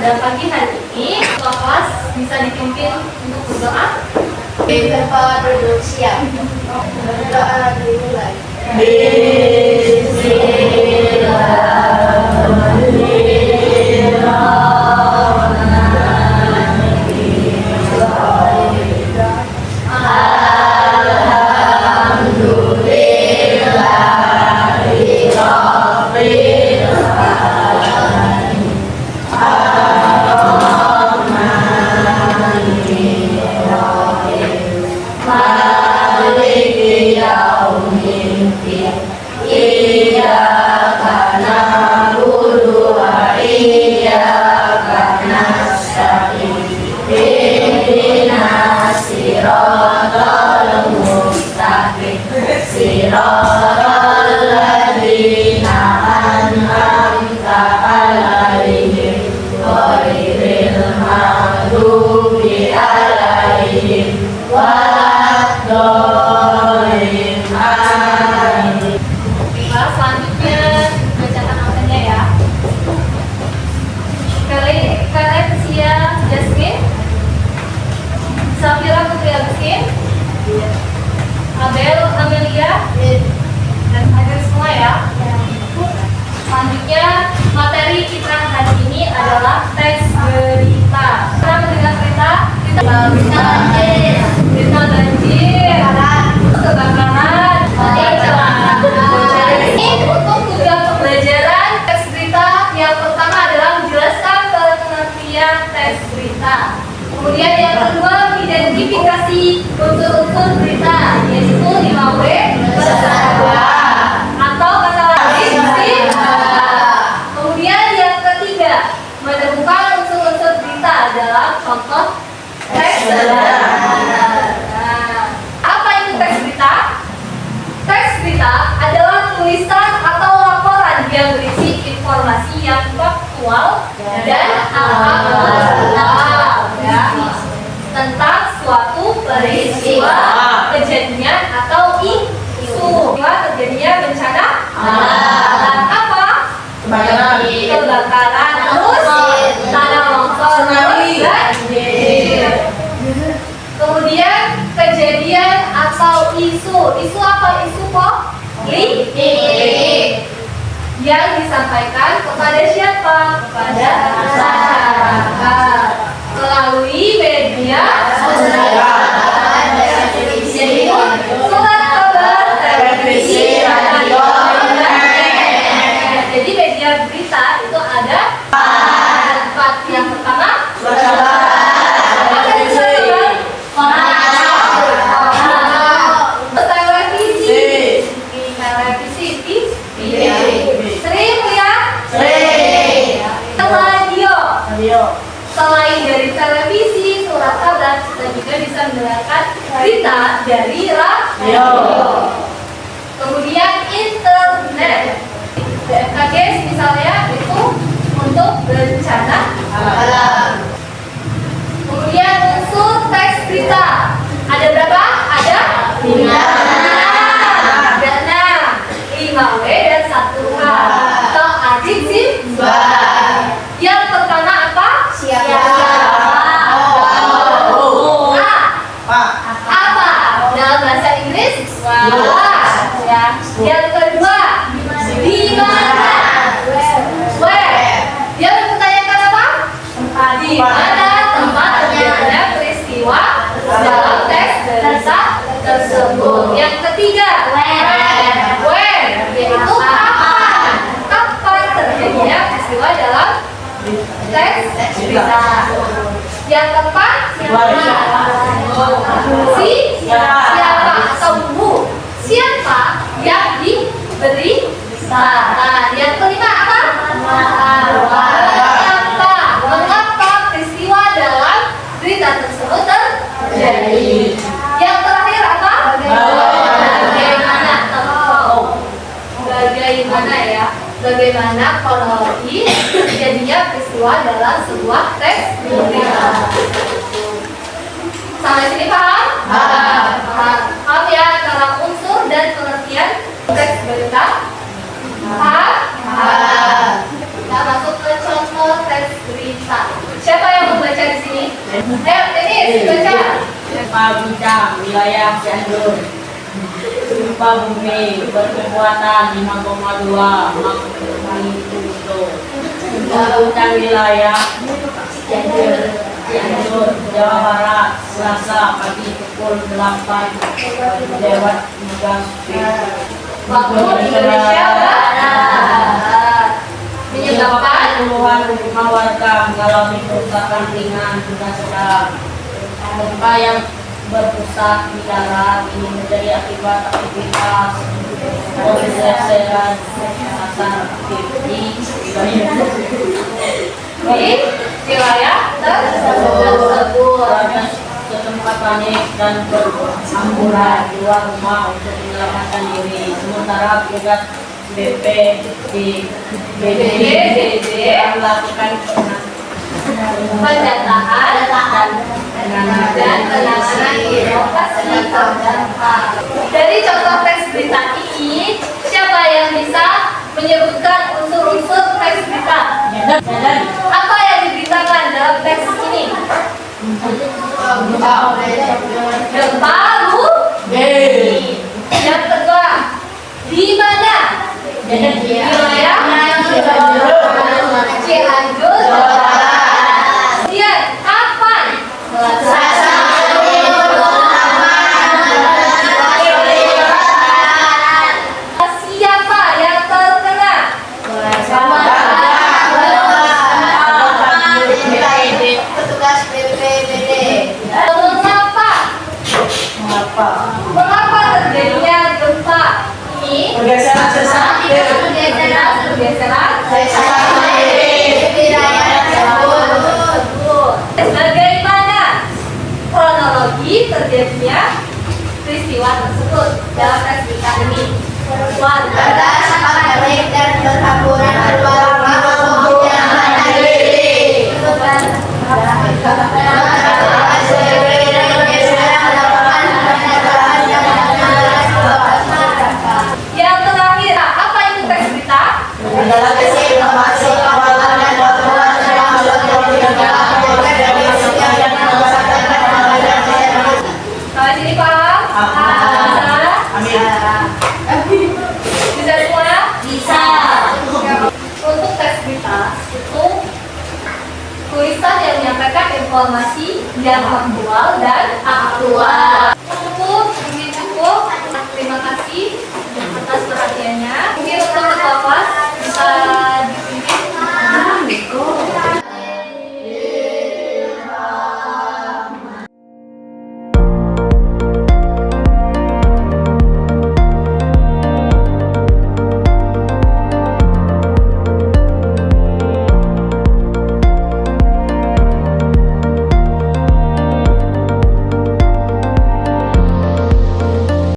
pada pagi hari ini ketua kelas bisa dipimpin untuk berdoa. Bapak duduk siap. Berdoa dimulai. Selanjutnya bacakan angkanya ya. Valencia Jasmine, Safira Putri Agustin, Abel Amelia, dan hadir semua ya. Selanjutnya materi kita hari ini adalah tes berita. Kita mendengar berita banjir, kebakaran, untuk tujuan pembelajaran tes berita yang pertama adalah menjelaskan pengertian tes berita. Kemudian yang kedua mengidentifikasi unsur-unsur berita, yaitu 5W atau kata lain berita. Kemudian yang ketiga menemukan unsur-unsur berita dalam contoh teks berita. Apa itu teks berita? Teks berita adalah tulisan atau laporan yang berisi informasi yang faktual dan aktual tentang suatu peristiwa, kejadian atau isu. Terjadinya bencana alam apa? Kebakaran, terus tanah longsor, banjir. Kemudian kejadian atau isu. Isu apa? Isu politik yang disampaikan kepada siapa? Kepada masyarakat melalui media sosial, surat kabar, televisi, radio, internet. Jadi media berita itu ada empat. Yang pertama selain dari televisi, surat kabar, kita juga bisa mendengarkan berita dari radio. Kemudian internet, BMKG misalnya itu untuk bencana alam. Kemudian unsur teks berita ada berapa? Ada 5. Ada 5W dan 1H atau adjektif. Yang pertama apa? Apa? Dalam bahasa Inggris? Ya. Yang kedua, di mana? Where. Dia mempertanyakan apa? Di mana tempat terjadinya peristiwa dalam teks berita tersebut. Yang ketiga, where. Yaitu kapan? Kapan terjadinya peristiwa dalam teks berita. Yang keempat, siapa atau who. Siapa yang diberitakan. Yang kelima apa? Mengapa peristiwa dalam berita tersebut terjadi. Yang terakhir apa? Bagaimana ya? Bagaimana kronologi terjadinya peristiwa dalam sebuah teks berita. Sampai sini paham? Paham ya antara unsur dan pengertian teks berita? Paham? Kita masuk ke contoh teks berita. Baca. Gempa Bintang, wilayah Cianjur. Gempa bumi berkekuatan 5,2 magnitudo. Gempa Bintang wilayah Cianjur, Jawa Barat, Selasa pagi pukul 8 lewat 13. Waktu Indonesia Barat. Menyebabkan puluhan rumah warga mengalami kerusakan ringan hingga sedang. Gempa yang berpusat di darat ini menjadi akibat aktivitas pergeseran pasar aktivitas di wilayah tersebut. warga setempat panik dan berhamburan keluar rumah untuk menyelamatkan diri. Sementara petugas BP di BPBD melakukan Pendataan dan penanganan di lokasi terdampak. Dari contoh teks berita ini, siapa yang bisa menyebutkan unsur-unsur teks berita? Apa yang diberitakan dalam teks ini? Gempa bumi. Yang kedua, di mana? Wilayah Cianjur, Jawa Barat. Kemudian kapan? Siapa yang terkena? Petugas BPBD. Mengapa? Mengapa terjadinya gempa ini? Pergeseran sesat. Pergeseran Wilayah tersebut. Bagaimana kronologi terjadinya peristiwa tersebut dalam teks berita ini? Berdasarkan baik dan berhamburan keluarga yang mandiri. Yang terakhir, apa itu teks berita? Kalau sini paham? Bisa semua? Bisa. Untuk teks berita itu tulisan yang menyampaikan informasi yang faktual dan aktual.